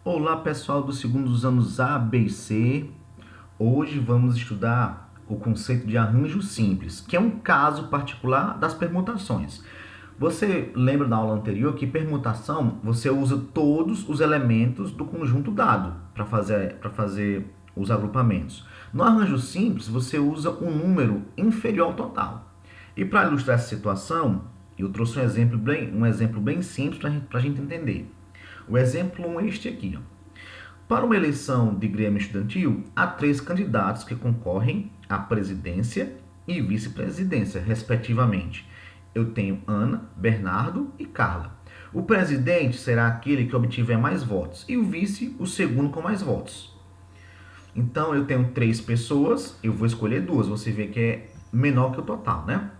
Olá pessoal dos segundos anos A, B e C. Hoje vamos estudar o conceito de arranjo simples, que é um caso particular das permutações. Você lembra da aula anterior que permutação você usa todos os elementos do conjunto dado para fazer os agrupamentos. No arranjo simples você usa um número inferior ao total. E para ilustrar essa situação, eu trouxe um exemplo bem simples para a gente entender. O exemplo 1 é este aqui. Ó. Para uma eleição de grêmio estudantil, há 3 candidatos que concorrem à presidência e vice-presidência, respectivamente. Eu tenho Ana, Bernardo e Carla. O presidente será aquele que obtiver mais votos e o vice, o segundo com mais votos. Então, eu tenho 3 pessoas, eu vou escolher 2. Você vê que é menor que o total, né?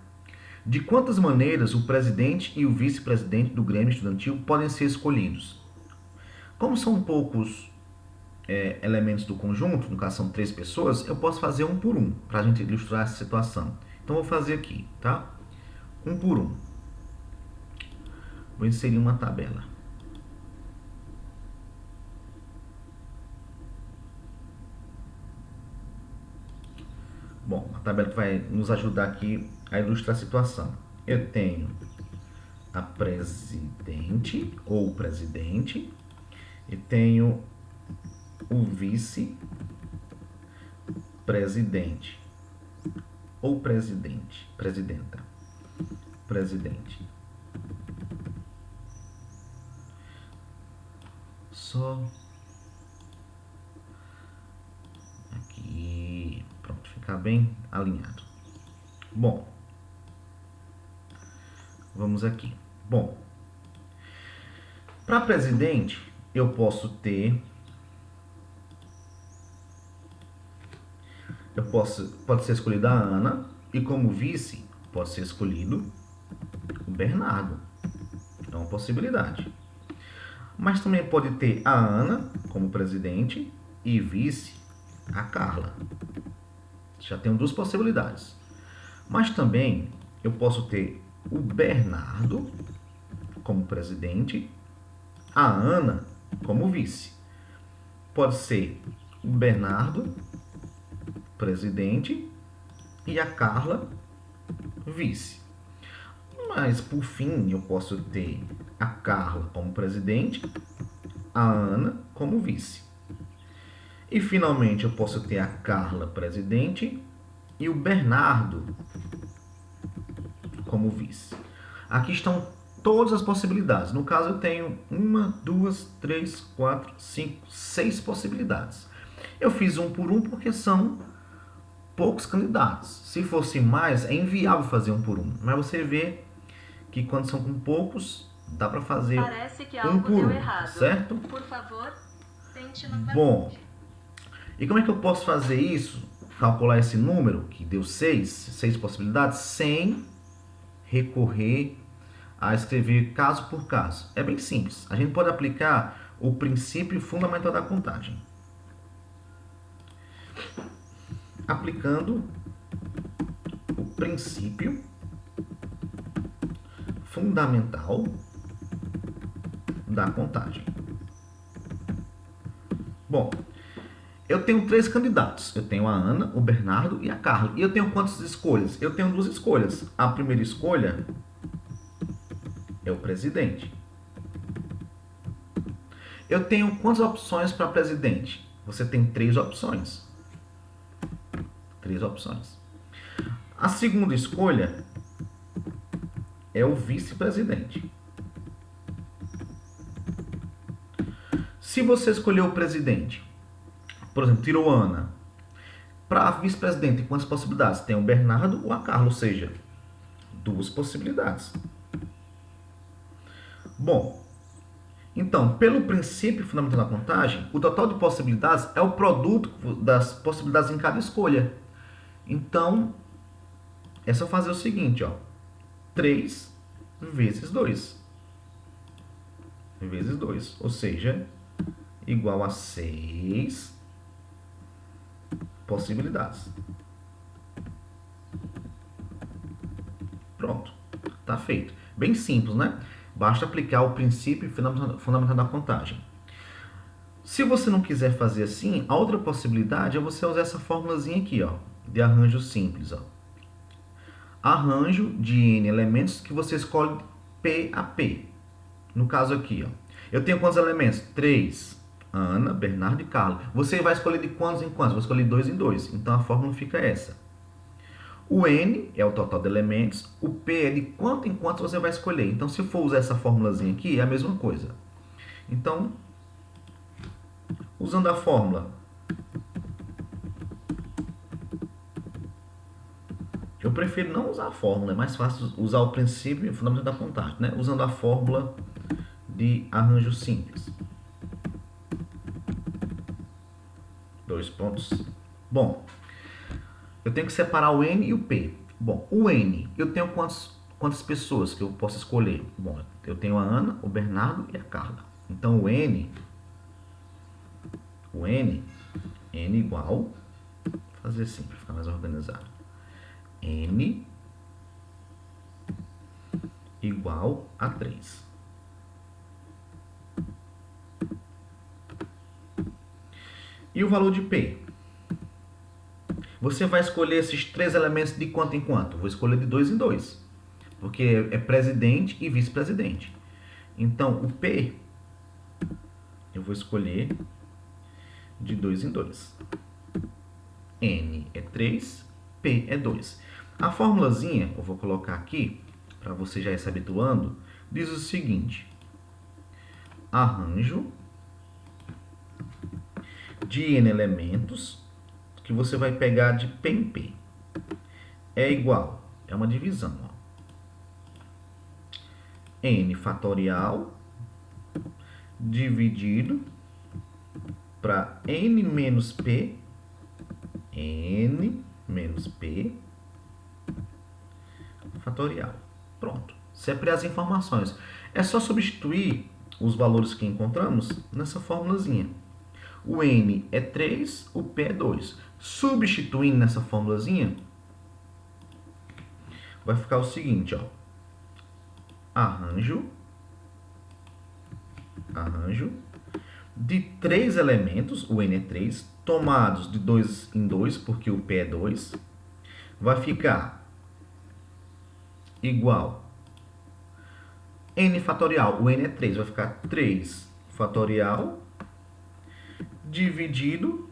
De quantas maneiras o presidente e o vice-presidente do grêmio estudantil podem ser escolhidos? Como são poucos elementos do conjunto, no caso são 3 pessoas, eu posso fazer um por um, para a gente ilustrar essa situação. Então, vou fazer aqui, tá? Um por um. Vou inserir uma tabela. Bom, uma tabela que vai nos ajudar aqui a ilustrar a situação. Eu tenho a presidente ou presidente e tenho o vice-presidente ou presidenta. Só aqui, pronto, ficar bem alinhado. Bom, vamos aqui. Bom, para presidente eu posso ter pode ser escolhida a Ana e como vice pode ser escolhido o Bernardo. É uma possibilidade. Mas também pode ter a Ana como presidente e vice a Carla. Já tenho 2 possibilidades. Mas também eu posso ter o Bernardo como presidente, a Ana como vice. Pode ser o Bernardo presidente e a Carla vice. Mas por fim eu posso ter a Carla como presidente, a Ana como vice. E finalmente eu posso ter a Carla presidente e o Bernardo como vice. Aqui estão todas as possibilidades. No caso eu tenho 1, 2, 3, 4, 5, 6 possibilidades. Eu fiz um por um porque são poucos candidatos. Se fosse mais, é inviável fazer um por um. Mas você vê que quando são com poucos, dá para fazer um por um, certo? Por favor, tente novamente. Bom, e como é que eu posso fazer isso? Calcular esse número, que deu 6 possibilidades, sem recorrer a escrever caso por caso. É bem simples. A gente pode aplicar o princípio fundamental da contagem. Aplicando o princípio fundamental da contagem. Bom, eu tenho 3 candidatos. Eu tenho a Ana, o Bernardo e a Carla. E eu tenho quantas escolhas? Eu tenho 2 escolhas. A primeira escolha é o presidente. Eu tenho quantas opções para presidente? Você tem 3 opções. 3 opções. A segunda escolha é o vice-presidente. Se você escolheu o presidente, por exemplo, tirou a Ana, para vice-presidente, quantas possibilidades? Tem o Bernardo ou a Carla, ou seja, 2 possibilidades. Bom, então, pelo princípio fundamental da contagem, o total de possibilidades é o produto das possibilidades em cada escolha. Então, é só fazer o seguinte, ó. 3 vezes 2. Vezes 2, ou seja, igual a 6 possibilidades. Pronto, tá feito. Bem simples, né? Basta aplicar o princípio fundamental da contagem. Se você não quiser fazer assim, a outra possibilidade é você usar essa formulazinha aqui, ó, de arranjo simples, ó. Arranjo de N elementos que você escolhe P a P. No caso aqui, ó, eu tenho quantos elementos? 3. Ana, Bernardo e Carlos. Você vai escolher de quantos em quantos? Vou escolher 2 em 2. Então a fórmula fica essa. O N é o total de elementos. O P é de quanto em quanto você vai escolher. Então, se for usar essa formulazinha aqui, é a mesma coisa. Então, usando a fórmula, eu prefiro não usar a fórmula, é mais fácil usar o princípio e o fundamento da contagem, né? Usando a fórmula de arranjo simples. 2 pontos. Bom, eu tenho que separar o N e o P. Bom, o N, eu tenho quantas pessoas que eu posso escolher? Bom, eu tenho a Ana, o Bernardo e a Carla. Então, o N igual, vou fazer assim para ficar mais organizado. N igual a 3. E o valor de P? Você vai escolher esses 3 elementos de quanto em quanto? Vou escolher de 2 em 2, porque é presidente e vice-presidente. Então, o P, eu vou escolher de 2 em 2. N é 3, P é 2. A formulazinha, eu vou colocar aqui, para você já ir se habituando, diz o seguinte: arranjo de N elementos que você vai pegar de P em P é igual, é uma divisão, ó, N fatorial dividido para N menos P fatorial. Pronto. Sempre as informações. É só substituir os valores que encontramos nessa formulazinha. O N é 3, o P é 2. Substituindo nessa formulazinha, vai ficar o seguinte, ó. Arranjo de 3 elementos, o N é 3, tomados de 2 em 2, porque o P é 2, vai ficar igual N fatorial, o N é 3, vai ficar 3 fatorial dividido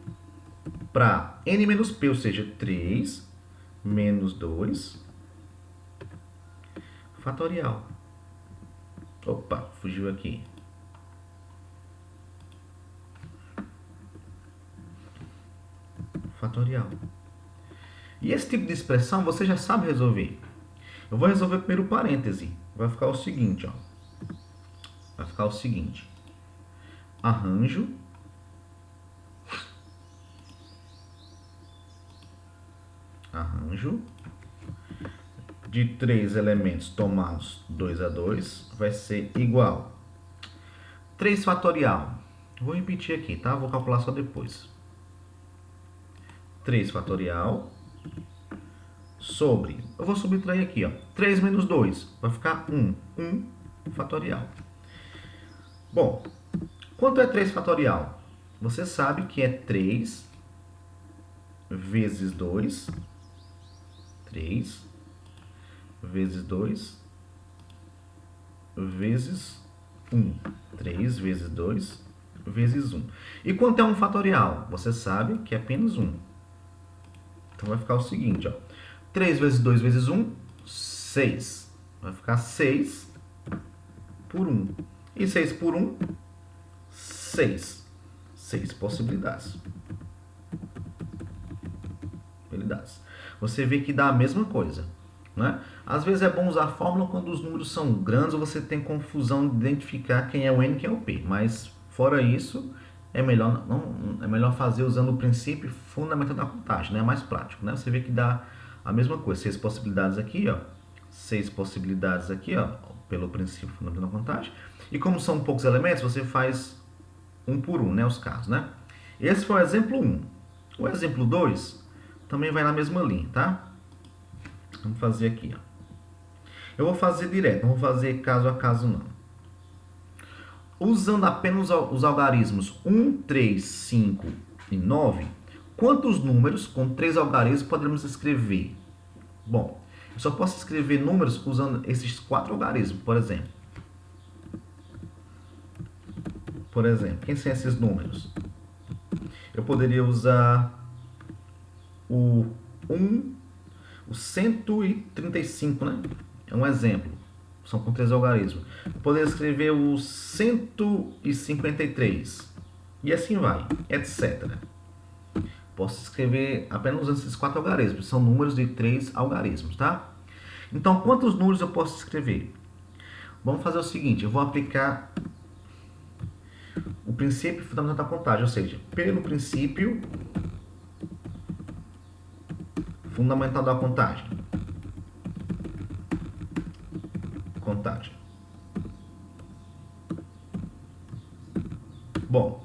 para N menos P, ou seja, 3 menos 2 fatorial. Opa, fugiu aqui. Fatorial. E esse tipo de expressão você já sabe resolver. Eu vou resolver primeiro o parêntese. Vai ficar o seguinte, ó. Vai ficar o seguinte. Arranjo de 3 elementos tomados 2 a 2 vai ser igual 3 fatorial. Vou repetir aqui, tá? Vou calcular só depois. 3 fatorial sobre, eu vou subtrair aqui, ó, 3 menos 2, vai ficar 1 fatorial. Bom, quanto é 3 fatorial? Você sabe que é 3 vezes 2, 3 vezes 2 vezes 1. 3 vezes 2 vezes 1. E quanto é 1 fatorial? Você sabe que é apenas 1. Então vai ficar o seguinte, ó. 3 vezes 2 vezes 1, 6. Vai ficar 6 por 1. E 6 por 1, 6. 6 possibilidades. Você vê que dá a mesma coisa, né? Às vezes é bom usar a fórmula quando os números são grandes ou você tem confusão de identificar quem é o N e quem é o P. Mas, fora isso, é melhor fazer usando o princípio fundamental da contagem, né? É mais prático, né? Você vê que dá a mesma coisa. 6 possibilidades aqui, ó. 6 possibilidades aqui, ó, pelo princípio fundamental da contagem. E como são poucos elementos, você faz um por um, né? Os casos, né? Esse foi o exemplo 1. O exemplo 2 também vai na mesma linha, tá? Vamos fazer aqui, ó. Eu vou fazer direto, não vou fazer caso a caso, não. Usando apenas os algarismos 1, 3, 5 e 9, quantos números com 3 algarismos podemos escrever? Bom, eu só posso escrever números usando esses 4 algarismos, por exemplo. Por exemplo, quem são esses números? Eu poderia usar o 1, o 135, né? É um exemplo. São com 3 algarismos. Eu poderia escrever o 153. E assim vai, etc. Posso escrever apenas usando esses 4 algarismos. São números de 3 algarismos, tá? Então, quantos números eu posso escrever? Vamos fazer o seguinte, eu vou aplicar o princípio fundamental da contagem, ou seja, pelo princípio fundamental da contagem. Bom,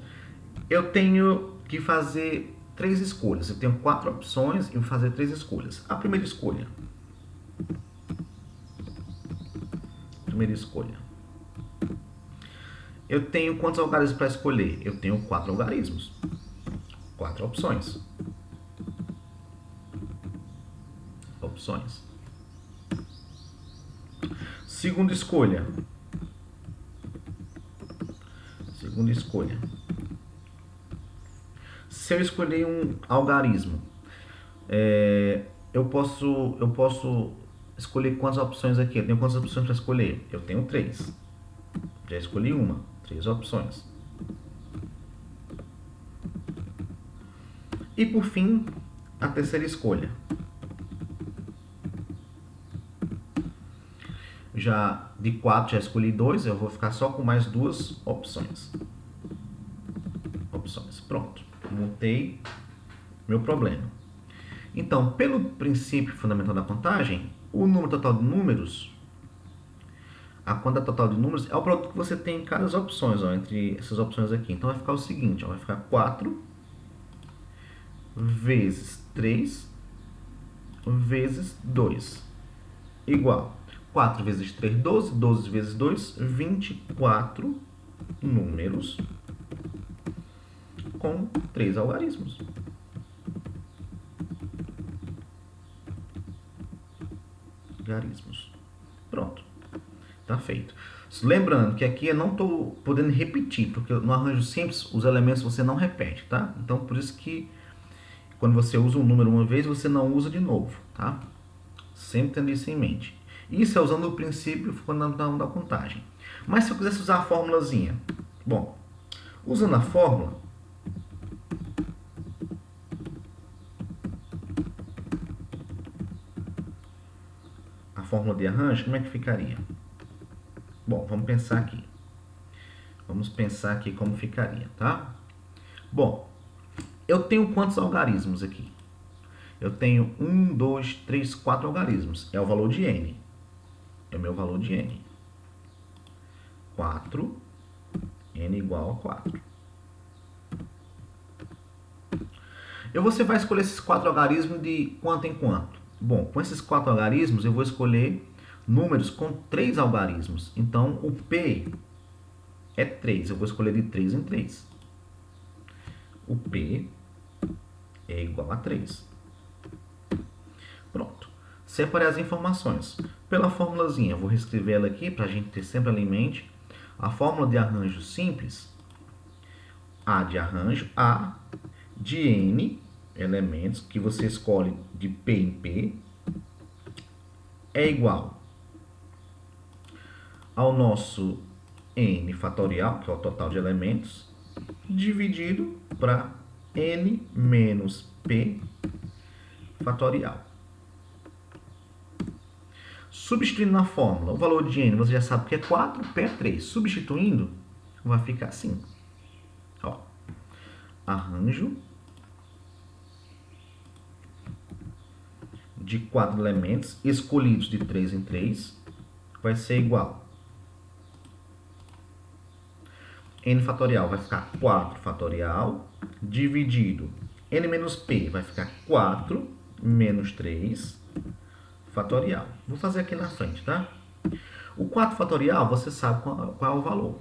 eu tenho que fazer 3 escolhas. Eu tenho 4 opções e vou fazer 3 escolhas. A primeira escolha. Eu tenho quantos algarismos para escolher? Eu tenho 4 algarismos. 4 opções. Segunda escolha. Se eu escolher um algarismo, eu posso escolher quantas opções aqui? Eu tenho quantas opções para escolher? Eu tenho 3. Já escolhi uma. 3 opções. E por fim, a terceira escolha. Já de 4 já escolhi 2, eu vou ficar só com mais 2 opções. Pronto. Montei meu problema. Então, pelo princípio fundamental da contagem, o número total de números, a conta total de números é o produto que você tem em cada opções, ó, entre essas opções aqui. Então vai ficar o seguinte, ó, vai ficar 4 vezes 3 vezes 2 igual 4 vezes 3, 12, 12 vezes 2, 24 números com 3 algarismos. Pronto. Tá feito. Lembrando que aqui eu não estou podendo repetir, porque no arranjo simples os elementos você não repete, tá? Então por isso que quando você usa um número uma vez, você não usa de novo, tá? Sempre tendo isso em mente. Isso é usando o princípio fundamental da contagem. Mas se eu quisesse usar a formulazinha, bom, usando a fórmula, de arranjo, como é que ficaria? Bom, vamos pensar aqui. Como ficaria, tá? Bom, eu tenho quantos algarismos aqui? Eu tenho 1, 2, 3, 4 algarismos. É o valor de n. É o meu valor de n. 4, n igual a 4. Você vai escolher esses 4 algarismos de quanto em quanto? Bom, com esses 4 algarismos, eu vou escolher números com 3 algarismos. Então, o P é 3. Eu vou escolher de 3 em 3. O P é igual a 3. Pronto. Separei as informações. Pela formulazinha, eu vou reescrever ela aqui para a gente ter sempre ela em mente. A fórmula de arranjo simples, A de arranjo, A de N elementos que você escolhe de P em P é igual ao nosso N fatorial, que é o total de elementos, dividido para N menos P fatorial. Substituindo na fórmula, o valor de N você já sabe que é 4, P é 3. Substituindo, vai ficar assim. Ó, arranjo de 4 elementos escolhidos de 3 em 3 vai ser igual. N fatorial vai ficar 4 fatorial dividido. N menos P vai ficar 4 menos 3 fatorial. Vou fazer aqui na frente, tá? O 4 fatorial você sabe qual é o valor.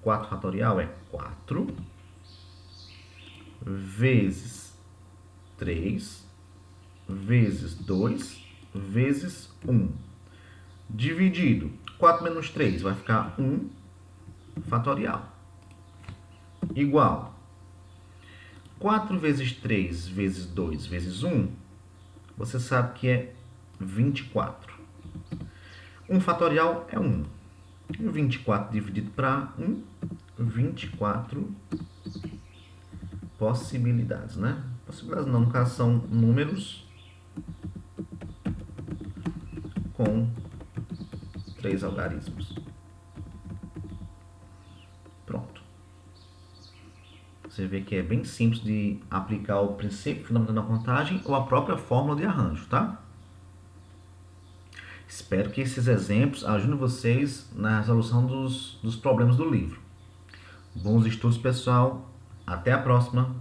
4 fatorial é 4 vezes 3 vezes 2 vezes 1. Dividido. 4 menos 3 vai ficar 1 fatorial. Igual. 4 vezes 3 vezes 2 vezes 1, você sabe que é 24. 1 fatorial é 1. E 24 dividido para 1, 24 possibilidades, né? Possibilidades não, no caso são números com 3 algarismos. Pronto. Você vê que é bem simples de aplicar o princípio fundamental da contagem ou a própria fórmula de arranjo, tá? Espero que esses exemplos ajudem vocês na resolução dos problemas do livro. Bons estudos, pessoal. Até a próxima.